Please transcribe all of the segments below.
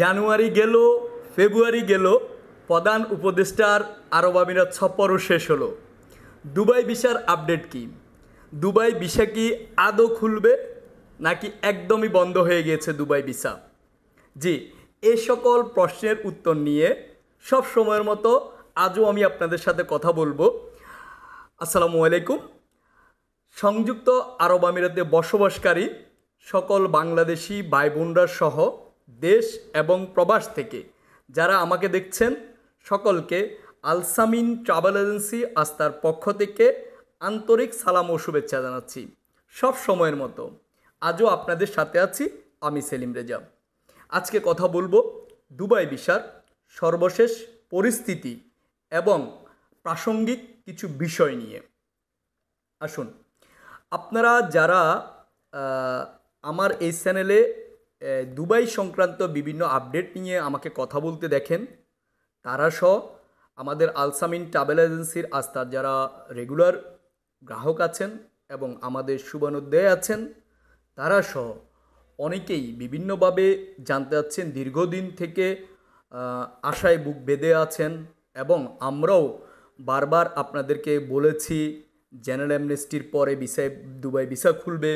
জানুয়ারি গেল, ফেব্রুয়ারি গেল, প্রধান উপদেষ্টার আরব আমিরাত সফরও শেষ হলো। দুবাই ভিসার আপডেট কি? দুবাই ভিসা কি আদৌ খুলবে নাকি একদমই বন্ধ হয়ে গিয়েছে দুবাই ভিসা? জি, এই সকল প্রশ্নের উত্তর নিয়ে সব সময়ের মতো আজও আমি আপনাদের সাথে কথা বলবো। আসসালামু আলাইকুম। সংযুক্ত আরব আমিরাতে বসবাসকারী সকল বাংলাদেশি ভাই বোনরা সহ দেশ এবং প্রবাস থেকে যারা আমাকে দেখছেন সকলকে আলসামিন ট্রাভেল এজেন্সি আস্থার পক্ষ থেকে আন্তরিক সালাম ও শুভেচ্ছা জানাচ্ছি। সব সময়ের মতো আজও আপনাদের সাথে আছি আমি সেলিম রেজা। আজকে কথা বলবো দুবাই ভিসার সর্বশেষ পরিস্থিতি এবং প্রাসঙ্গিক কিছু বিষয় নিয়ে। আসুন, আপনারা যারা আমার এই চ্যানেলে দুবাই সংক্রান্ত বিভিন্ন আপডেট নিয়ে আমাকে কথা বলতে দেখেন, তারা সহ আমাদের আলসামিন ট্রাভেল এজেন্সির আস্থার যারা রেগুলার গ্রাহক আছেন এবং আমাদের শুভানুধ্যায়ী আছেন, তারা সহ অনেকেই বিভিন্নভাবে জানতে চাচ্ছেন, দীর্ঘদিন থেকে আশায় বুক বেঁধে আছেন এবং আমরাও বারবার আপনাদেরকে বলেছি জেনারেল অ্যামনেস্টির পরে ভিসায় দুবাই ভিসা খুলবে।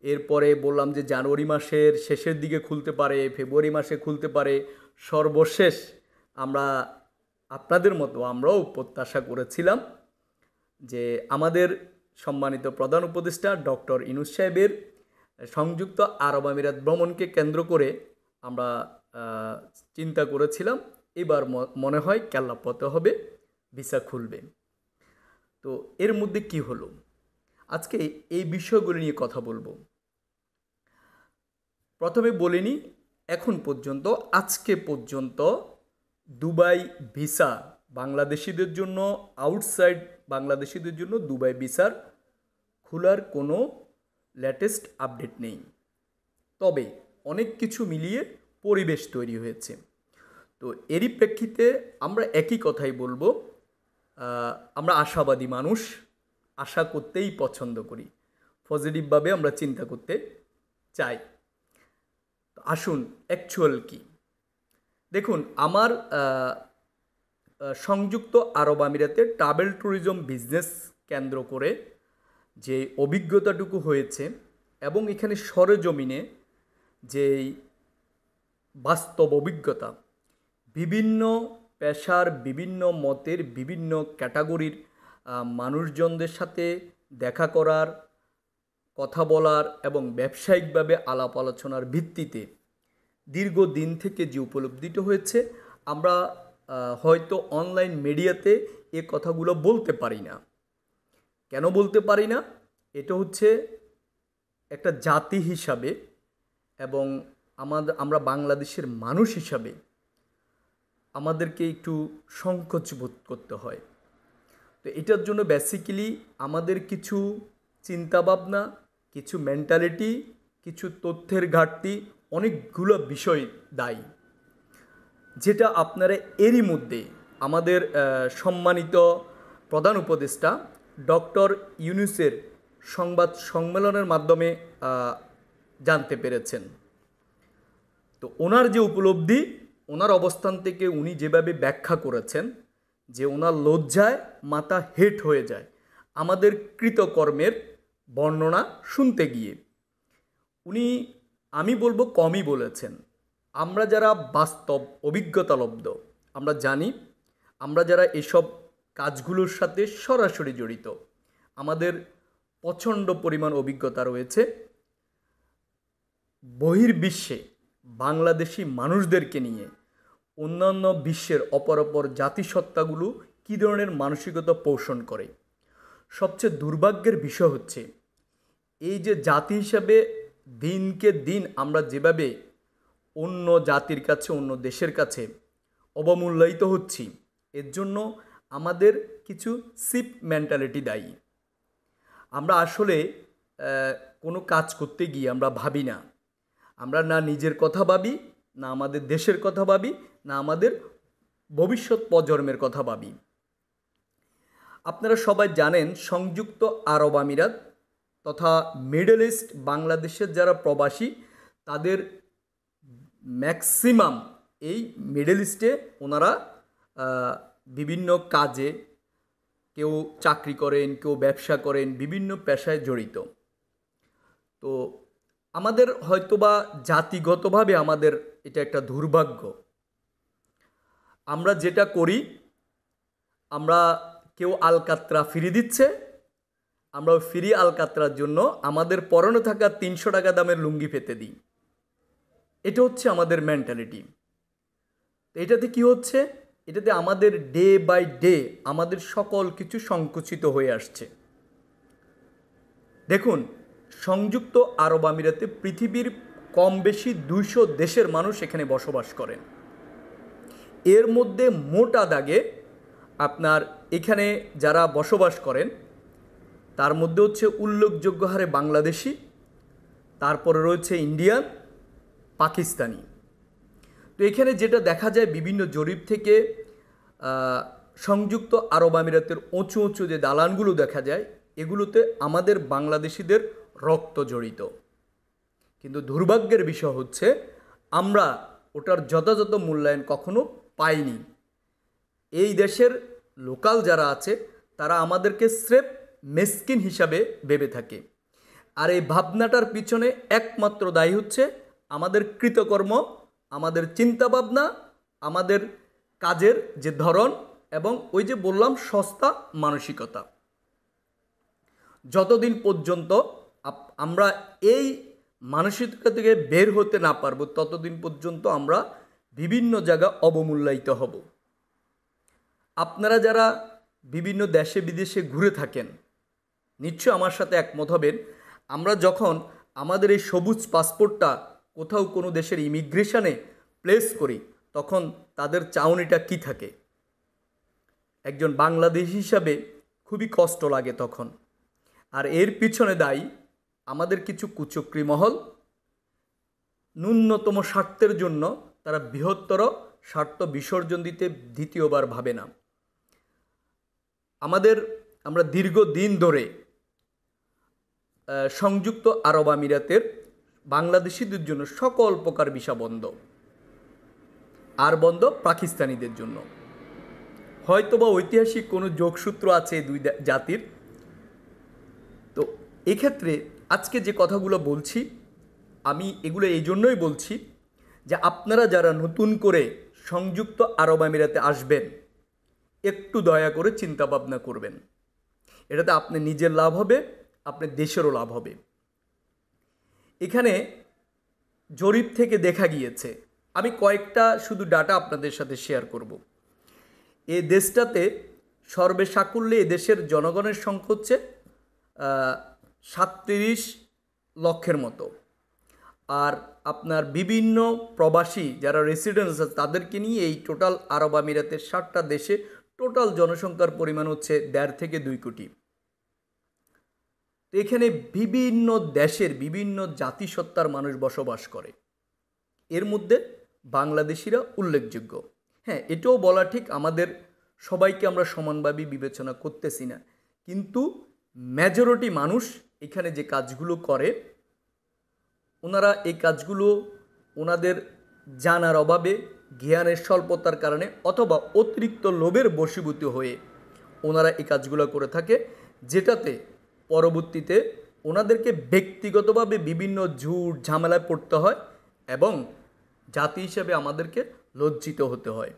এরপরে বললাম যে জানুয়ারি মাসের শেষের দিকে খুলতে পারে, ফেব্রুয়ারি মাসে খুলতে পারে। সর্বশেষ আমরা আপনাদের মতো আমরাও প্রত্যাশা করেছিলাম যে আমাদের সম্মানিত প্রধান উপদেষ্টা ডক্টর ইউনূস সাহেবের সংযুক্ত আরব আমিরাত ভ্রমণকে কেন্দ্র করে আমরা চিন্তা করেছিলাম এবার মনে হয় কেল্লাপথে হবে, ভিসা খুলবে। তো এর মধ্যে কি হলো, আজকে এই বিষয়গুলো নিয়ে কথা বলবো। প্রথমে বলিনি, এখন পর্যন্ত আজকে পর্যন্ত দুবাই ভিসা বাংলাদেশিদের জন্য, আউটসাইড বাংলাদেশিদের জন্য দুবাই ভিসার খোলার কোনো লেটেস্ট আপডেট নেই। তবে অনেক কিছু মিলিয়ে পরিবেশ তৈরি হয়েছে। তো এরই প্রেক্ষিতে আমরা একই কথাই বলবো, আমরা আশাবাদী মানুষ, আশা করতেই পছন্দ করি, পজিটিভভাবে আমরা চিন্তা করতে চাই। আসুন, অ্যাকচুয়াল কি দেখুন। আমার সংযুক্ত আরব আমিরাতে ট্রাভেল ট্যুরিজম বিজনেস কেন্দ্র করে যে অভিজ্ঞতাটুকু হয়েছে এবং এখানে সরেজমিনে যেই বাস্তব অভিজ্ঞতা, বিভিন্ন পেশার, বিভিন্ন মতের, বিভিন্ন ক্যাটাগরির মানুষজনদের সাথে দেখা করার, কথা বলার এবং ব্যবসায়িকভাবে আলাপ আলোচনার ভিত্তিতে দীর্ঘদিন থেকে যে উপলব্ধিটা হয়েছে, আমরা হয়তো অনলাইন মিডিয়াতে এ কথাগুলো বলতে পারি না। কেন বলতে পারি না? এটা হচ্ছে একটা জাতি হিসাবে এবং আমরা বাংলাদেশের মানুষ হিসাবে আমাদেরকে একটু সংকোচ বোধ করতে হয়। তো এটার জন্য বেসিক্যালি আমাদের কিছু চিন্তাভাবনা, কিছু মেন্টালিটি, কিছু তথ্যের ঘাটতি, অনেকগুলো বিষয় দায়ী, যেটা আপনারা এরই মধ্যে আমাদের সম্মানিত প্রধান উপদেষ্টা ডক্টর ইউনূসের সংবাদ সম্মেলনের মাধ্যমে জানতে পেরেছেন। তো ওনার যে উপলব্ধি, ওনার অবস্থান থেকে উনি যেভাবে ব্যাখ্যা করেছেন যে ওনার লজ্জায় মাথা হেট হয়ে যায় আমাদের কৃতকর্মের বর্ণনা শুনতে গিয়ে। উনি, আমি বলবো, কমই বলেছেন। আমরা যারা বাস্তব অভিজ্ঞতালব্ধ, আমরা জানি, আমরা যারা এসব কাজগুলোর সাথে সরাসরি জড়িত, আমাদের প্রচণ্ড পরিমাণ অভিজ্ঞতা রয়েছে। বহির্বিশ্বে বাংলাদেশি মানুষদেরকে নিয়ে অন্যান্য বিশ্বের অপর জাতিসত্তাগুলো কী ধরনের মানসিকতা পোষণ করে। সবচেয়ে দুর্ভাগ্যের বিষয় হচ্ছে এই যে জাতি হিসাবে দিনকে দিন আমরা যেভাবে অন্য জাতির কাছে, অন্য দেশের কাছে অবমূল্যায়িত হচ্ছি, এর জন্য আমাদের কিছু সিপ মেন্টালিটি দায়ী। আমরা আসলে কোনো কাজ করতে গিয়ে আমরা ভাবি না, আমরা না নিজের কথা ভাবি, না আমাদের দেশের কথা ভাবি, না আমাদের ভবিষ্যৎ প্রজন্মের কথা ভাবি। আপনারা সবাই জানেন সংযুক্ত আরব আমিরাত তথা মিডল ইস্ট বাংলাদেশের যারা প্রবাসী, তাদের ম্যাক্সিমাম এই মিডল ইস্টে ওনারা বিভিন্ন কাজে, কেউ চাকরি করেন, কেউ ব্যবসা করেন, বিভিন্ন পেশায় জড়িত। তো আমাদের হয়তোবা জাতিগতভাবে আমাদের এটা একটা দুর্ভাগ্য। আমরা যেটা করি, আমরা কেউ আলকাতরা ফ্রি দিচ্ছে, আমরা ফ্রি আলকাতরার জন্য আমাদের পরনে থাকা 300 টাকা দামের লুঙ্গি পেতে দিই। এটা হচ্ছে আমাদের মেন্টালিটি। এটাতে কি হচ্ছে? এটাতে আমাদের ডে বাই ডে আমাদের সকল কিছু সংকুচিত হয়ে আসছে। দেখুন, সংযুক্ত আরব আমিরাতে পৃথিবীর কম বেশি 200 দেশের মানুষ এখানে বসবাস করেন। এর মধ্যে মোটা দাগে আপনার এখানে যারা বসবাস করেন তার মধ্যে হচ্ছে উল্লেখযোগ্য হারে বাংলাদেশি, তারপরে রয়েছে ইন্ডিয়ান, পাকিস্তানি। তো এখানে যেটা দেখা যায় বিভিন্ন জরিপ থেকে, সংযুক্ত আরব আমিরাতের উঁচু উঁচু যে দালানগুলো দেখা যায়, এগুলোতে আমাদের বাংলাদেশিদের রক্ত জড়িত। কিন্তু দুর্ভাগ্যের বিষয় হচ্ছে আমরা ওটার যথাযথ মূল্যায়ন কখনো পাইনি। এই দেশের লোকাল যারা আছে তারা আমাদেরকে স্রেফ মেসকিন হিসাবে ভেবে থাকে। আর এই ভাবনাটার পিছনে একমাত্র দায়ী হচ্ছে আমাদের কৃতকর্ম, আমাদের চিন্তাভাবনা, আমাদের কাজের যে ধরন এবং ওই যে বললাম সস্তা মানসিকতা। যতদিন পর্যন্ত আমরা এই মানসিকতা থেকে বের হতে না পারবো, ততদিন পর্যন্ত আমরা বিভিন্ন জায়গা অবমূল্যায়িত হব। আপনারা যারা বিভিন্ন দেশে বিদেশে ঘুরে থাকেন নিশ্চয় আমার সাথে একমত হবেন, আমরা যখন আমাদের এই সবুজ পাসপোর্টটা কোথাও কোনো দেশের ইমিগ্রেশনে প্লেস করি, তখন তাদের চাউনিটা কি থাকে। একজন বাংলাদেশি হিসাবে খুবই কষ্ট লাগে তখন। আর এর পিছনে দায়ী আমাদের কিছু কুচক্রী মহল। ন্যূনতম স্বার্থের জন্য তারা বৃহত্তর স্বার্থ বিসর্জন দিতে দ্বিতীয়বার ভাবে না। আমরা দীর্ঘদিন ধরে সংযুক্ত আরব আমিরাতের বাংলাদেশিদের জন্য সকল প্রকার ভিসা বন্ধ, আর বন্ধ পাকিস্তানিদের জন্য। হয়তোবা ঐতিহাসিক কোনো যোগসূত্র আছে এই দুই জাতির। তো এক্ষেত্রে আজকে যে কথাগুলো বলছি, আমি এগুলো এই জন্যই বলছি যে আপনারা যারা নতুন করে সংযুক্ত আরব আমিরাতে আসবেন, একটু দয়া করে চিন্তা ভাবনা করবেন। এটাতে আপনি নিজের লাভ হবে, আপনার দেশেরও লাভ হবে। এখানে জরিপ থেকে দেখা গিয়েছে, আমি কয়েকটা শুধু ডাটা আপনাদের সাথে শেয়ার করব। এই দেশটাতে সর্বসাকুল্যে এদেশের জনগণের সংখ্যা হচ্ছে 37 লক্ষের মতো। আর আপনার বিভিন্ন প্রবাসী যারা রেসিডেন্টস আছে তাদেরকে নিয়ে এই টোটাল আরব আমিরাতের 7টা দেশে টোটাল জনসংখ্যার পরিমাণ হচ্ছে 1.5 থেকে 2 কোটি। তো এখানে বিভিন্ন দেশের বিভিন্ন জাতিসত্তার মানুষ বসবাস করে, এর মধ্যে বাংলাদেশিরা উল্লেখযোগ্য। হ্যাঁ, এটাও বলা ঠিক আমাদের সবাইকে আমরা সমানভাবে বিবেচনা করতেছি না, কিন্তু মেজরিটি মানুষ এখানে যে কাজগুলো করে, ওনারা এই কাজগুলো ওনাদের জানার অভাবে, জ্ঞানের স্বল্পতার কারণে অথবা অতিরিক্ত লোভের বশীভূত হয়ে ওনারা এই কাজগুলো করে থাকে, যেটাতে পরবর্তীতে ওনাদেরকে ব্যক্তিগতভাবে বিভিন্ন ঝুট ঝামেলায় পড়তে হয় এবং জাতি হিসেবে আমাদেরকে লজ্জিত হতে হয়।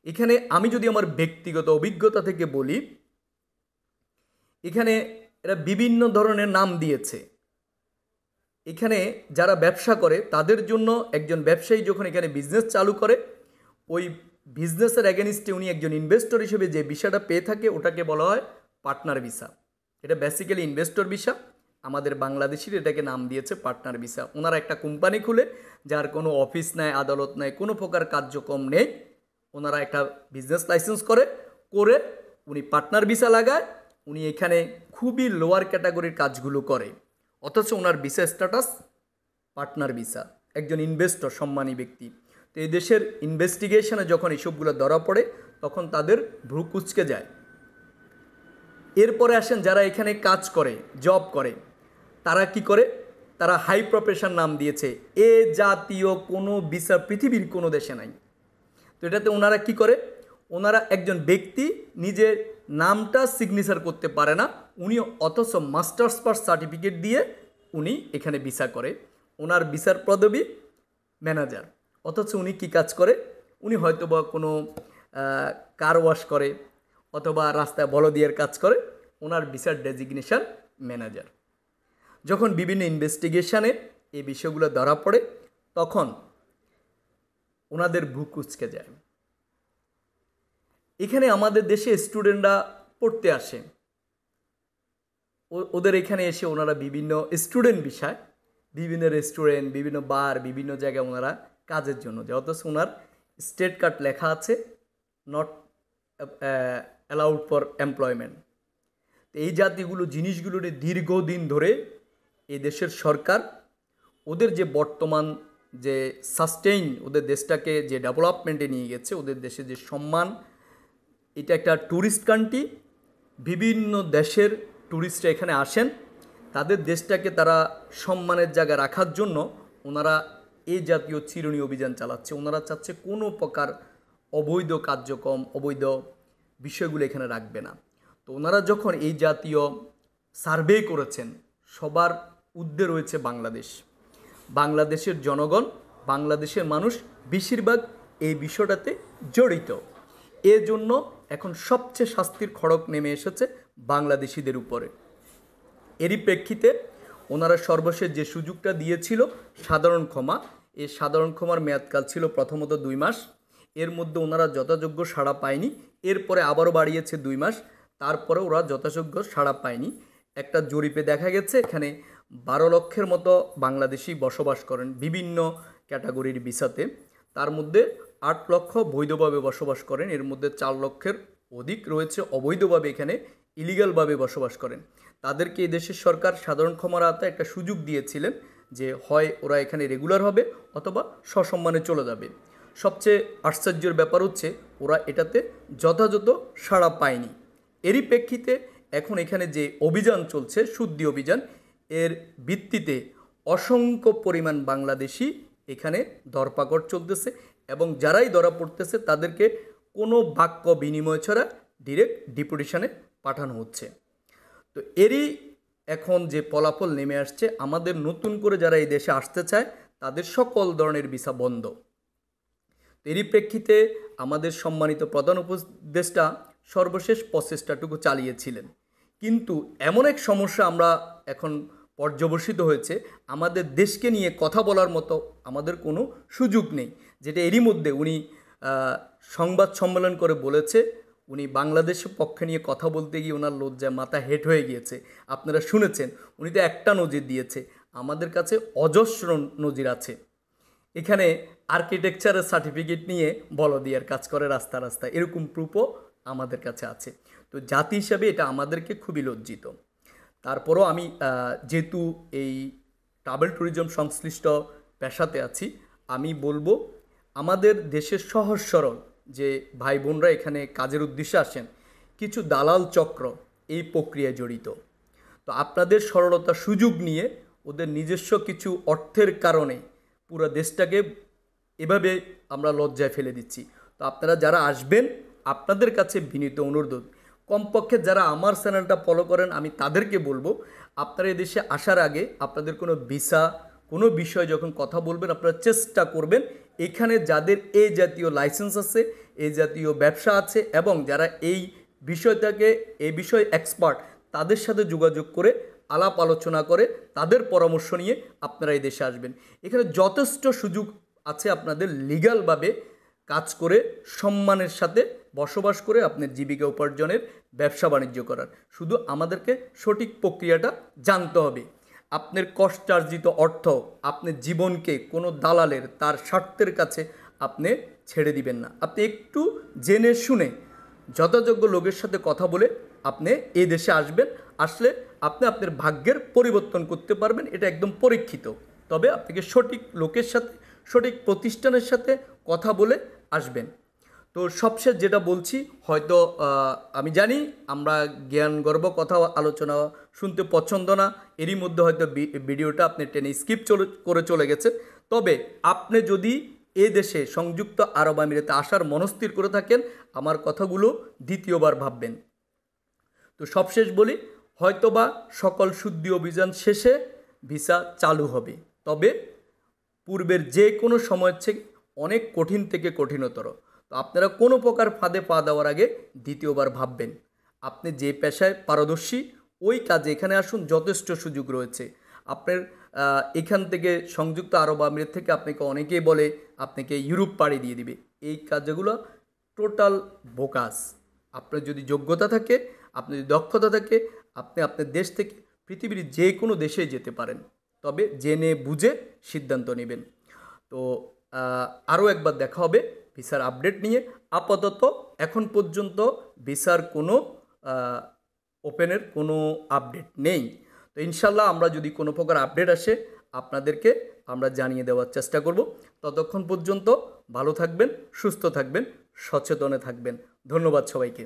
এখানে আমি যদি আমার ব্যক্তিগত অভিজ্ঞতা থেকে বলি, এখানে এরা বিভিন্ন ধরনের নাম দিয়েছে। এখানে যারা ব্যবসা করে তাদের জন্য একজন ব্যবসায়ী যখন এখানে বিজনেস চালু করে, ওই বিজনেসের এগেনিস্টে উনি একজন ইনভেস্টর হিসেবে যে ভিসাটা পেয়ে থাকে ওটাকে বলা হয় পার্টনার ভিসা। এটা বেসিক্যালি ইনভেস্টর ভিসা, আমাদের বাংলাদেশির এটাকে নাম দিয়েছে পার্টনার ভিসা। ওনারা একটা কোম্পানি খুলে, যার কোনো অফিস নাই, আদালত নাই, কোনো প্রকার কার্যক্রম নেই, ওনারা একটা বিজনেস লাইসেন্স করে উনি পার্টনার ভিসা লাগায়। উনি এখানে খুবই লোয়ার ক্যাটাগরির কাজগুলো করে, অথচ ওনার ভিসা স্ট্যাটাস পার্টনার ভিসা, একজন ইনভেস্টর, সম্মানী ব্যক্তি। তো এই দেশের ইনভেস্টিগেশনে যখন এসবগুলো ধরা পড়ে তখন তাদের ভ্রু কুঁচকে যায়। এরপরে আসেন যারা এখানে কাজ করে, জব করে, তারা কি করে, তারা হাই প্রফেশন নাম দিয়েছে। এ জাতীয় কোনো ভিসা পৃথিবীর কোনো দেশে নাই। তো এটাতে ওনারা কি করে, ওনারা একজন ব্যক্তি নিজের নামটা সিগনেচার করতে পারে না, উনি অথচ মাস্টার্স পাস সার্টিফিকেট দিয়ে উনি এখানে ভিসা করে। ওনার ভিসার পদবি ম্যানেজার, অথচ উনি কি কাজ করে, উনি হয়তো বা কোনো কার ওয়াশ করে অথবা রাস্তায় বলদিয়ার কাজ করে, ওনার ভিসার ডেজিগনেশন ম্যানেজার। যখন বিভিন্ন ইনভেস্টিগেশনে এই বিষয়গুলো ধরা পড়ে তখন ওনাদের বুক কুঁচকে যায়। এখানে আমাদের দেশে স্টুডেন্টরা পড়তে আসে, ওদের এখানে এসে ওনারা বিভিন্ন স্টুডেন্ট বিষয়, বিভিন্ন রেস্টুরেন্ট, বিভিন্ন বার, বিভিন্ন জায়গায় ওনারা কাজের জন্য যায়, অথচ ওনার স্টেট কার্ড লেখা আছে নট অ্যালাউড ফর এমপ্লয়মেন্ট। তো এই জাতীয়গুলো জিনিসগুলো দীর্ঘদিন ধরে এই দেশের সরকার ওদের যে বর্তমান যে সাস্টেইন, ওদের দেশটাকে যে ডেভেলপমেন্টে নিয়ে গেছে, ওদের দেশে যে সম্মান, এটা একটা ট্যুরিস্ট কান্ট্রি, বিভিন্ন দেশের ট্যুরিস্টরা এখানে আসেন, তাদের দেশটাকে তারা সম্মানের জায়গায় রাখার জন্য ওনারা এই জাতীয় চিরুনি অভিযান চালাচ্ছে। ওনারা চাচ্ছে কোনো প্রকার অবৈধ কার্যক্রম, অবৈধ বিষয়গুলো এখানে রাখবে না। তো ওনারা যখন এই জাতীয় সার্ভে করেছেন, সবার ঊর্ধ্বে রয়েছে বাংলাদেশ। বাংলাদেশের জনগণ, বাংলাদেশের মানুষ বেশিরভাগ এই বিষয়টাতে জড়িত। এজন্য এখন সবচেয়ে শাস্তির খড়গ নেমে এসেছে বাংলাদেশিদের উপরে। এরই প্রেক্ষিতে ওনারা সর্বশেষ যে সুযোগটা দিয়েছিল সাধারণ ক্ষমা, এই সাধারণ ক্ষমার মেয়াদকাল ছিল প্রথমত 2 মাস। এর মধ্যে ওনারা যথাযোগ্য সাড়া পায়নি, এরপরে আবারও বাড়িয়েছে 2 মাস, তারপরে ওরা যথাযোগ্য সাড়া পায়নি। একটা জরিপে দেখা গেছে এখানে 12 লক্ষের মতো বাংলাদেশি বসবাস করেন বিভিন্ন ক্যাটাগরির ভিসাতে, তার মধ্যে 8 লক্ষ বৈধভাবে বসবাস করেন, এর মধ্যে 4 লক্ষের অধিক রয়েছে অবৈধভাবে, এখানে ইলিগালভাবে বসবাস করেন। তাদেরকে এই দেশের সরকার সাধারণ ক্ষমার আওতায় একটা সুযোগ দিয়েছিলেন যে হয় ওরা এখানে রেগুলার হবে অথবা সসম্মানে চলে যাবে। সবচেয়ে আশ্চর্যের ব্যাপার হচ্ছে ওরা এটাতে যথাযথ সাড়া পায়নি। এরই প্রেক্ষিতে এখন এখানে যে অভিযান চলছে, শুদ্ধি অভিযান, এর ভিত্তিতে অসংখ্য পরিমাণ বাংলাদেশি এখানে ধরপাকড় চলতেছে এবং যারাই ধরা পড়তেছে তাদেরকে কোনো বাক্য বিনিময় ছাড়া ডিরেক্ট ডিপোর্টেশনে পাঠানো হচ্ছে। তো এরই এখন যে ফলাফল নেমে আসছে, আমাদের নতুন করে যারা এই দেশে আসতে চায় তাদের সকল ধরনের ভিসা বন্ধ। এরই প্রেক্ষিতে আমাদের সম্মানিত প্রধান উপদেষ্টা সর্বশেষ প্রচেষ্টাটুকু চালিয়েছিলেন, কিন্তু এমন এক সমস্যা আমরা এখন পর্যবসিত হয়েছে, আমাদের দেশকে নিয়ে কথা বলার মতো আমাদের কোনো সুযোগ নেই। যেটা এরই মধ্যে উনি সংবাদ সম্মেলন করে বলেছে, উনি বাংলাদেশের পক্ষে নিয়ে কথা বলতে গিয়ে ওনার লজ্জায় মাথা হেঁট হয়ে গিয়েছে। আপনারা শুনেছেন, উনি তো একটা নজির দিয়েছে, আমাদের কাছে অজস্র নজির আছে। এখানে আর্কিটেকচারের সার্টিফিকেট নিয়ে বলদিয়ার কাজ করে রাস্তা রাস্তায়, এরকম প্রুফও আমাদের কাছে আছে। তো জাতি হিসাবে এটা আমাদেরকে খুবই লজ্জিত। তারপরও আমি যেহেতু এই ট্রাভেল ট্যুরিজম সংশ্লিষ্ট পেশাতে আছি, আমি বলবো আমাদের দেশের সহজ সরল যে ভাই বোনরা এখানে কাজের উদ্দেশ্যে আসেন, কিছু দালাল চক্র এই প্রক্রিয়ায় জড়িত। তো আপনাদের সরলতার সুযোগ নিয়ে ওদের নিজস্ব কিছু অর্থের কারণে পুরো দেশটাকে এভাবে আমরা লজ্জায় ফেলে দিচ্ছি। তো আপনারা যারা আসবেন, আপনাদের কাছে বিনীত অনুরোধ, কমপক্ষে যারা আমার চ্যানেলটা ফলো করেন, আমি তাদেরকে বলবো আপনারা এই দেশে আসার আগে আপনাদের কোনো ভিসা, কোনো বিষয় যখন কথা বলবেন, আপনারা চেষ্টা করবেন এখানে যাদের এই জাতীয় লাইসেন্স আছে, এই জাতীয় ব্যবসা আছে এবং যারা এই বিষয়টাকে, এই বিষয়ে এক্সপার্ট, তাদের সাথে যোগাযোগ করে আলাপ আলোচনা করে তাদের পরামর্শ নিয়ে আপনারা এই দেশে আসবেন। এখানে যথেষ্ট সুযোগ আছে আপনাদের লিগ্যালভাবে কাজ করে সম্মানের সাথে বসবাস করে আপনার জীবিকা উপার্জনের, ব্যবসা বাণিজ্য করার। শুধু আমাদেরকে সঠিক প্রক্রিয়াটা জানতে হবে। আপনার কষ্টার্জিত অর্থ, আপনার জীবনকে কোনো দালালের তার স্বার্থের কাছে আপনি ছেড়ে দিবেন না। আপনি একটু জেনে শুনে যথাযোগ্য লোকের সাথে কথা বলে আপনি এই দেশে আসবেন। আসলে আপনি আপনার ভাগ্যের পরিবর্তন করতে পারবেন, এটা একদম পরীক্ষিত। তবে আপনাকে সঠিক লোকের সাথে, সঠিক প্রতিষ্ঠানের সাথে কথা বলে আসবেন। তো সবশেষ যেটা বলছি, হয়তো আমি জানি আমরা জ্ঞান গর্ব কথা আলোচনা শুনতে পছন্দ না, এরই মধ্যে হয়তো ভিডিওটা আপনি টেনে স্কিপ করে চলে গেছে। তবে আপনি যদি এ দেশে সংযুক্ত আরব আমিরাতে আসার মনস্থির করে থাকেন, আমার কথাগুলো দ্বিতীয়বার ভাববেন। তো সবশেষ বলি, হয়তোবা সকল শুদ্ধি অভিযান শেষে ভিসা চালু হবে, তবে পূর্বের যে কোনো সময়ের চেয়ে অনেক কঠিন থেকে কঠিনতর। তো আপনারা কোনো প্রকার ফাঁদে পা দেওয়ার আগে দ্বিতীয়বার ভাববেন। আপনি যে পেশায় পারদর্শী ওই কাজে এখানে আসুন, যথেষ্ট সুযোগ রয়েছে। আপনার এখান থেকে সংযুক্ত আরব আমিরাত থেকে আপনাকে অনেকেই বলে আপনাকে ইউরোপ পাড়ি দিয়ে দিবে। এই কাজগুলো টোটাল বোকাস। আপনার যদি যোগ্যতা থাকে, আপনার যদি দক্ষতা থাকে, আপনি আপনার দেশ থেকে পৃথিবীর যে কোনো দেশে যেতে পারেন, তবে জেনে বুঝে সিদ্ধান্ত নেবেন। তো আরও একবার দেখা হবে ভিসার আপডেট নিয়ে। আপাতত এখন পর্যন্ত ভিসার কোনো ওপেনের কোনো আপডেট নেই। তো ইনশাল্লাহ আমরা যদি কোনো প্রকার আপডেট আসে আপনাদেরকে আমরা জানিয়ে দেওয়ার চেষ্টা করব। ততক্ষণ পর্যন্ত ভালো থাকবেন, সুস্থ থাকবেন, সচেতনে থাকবেন। ধন্যবাদ সবাইকে।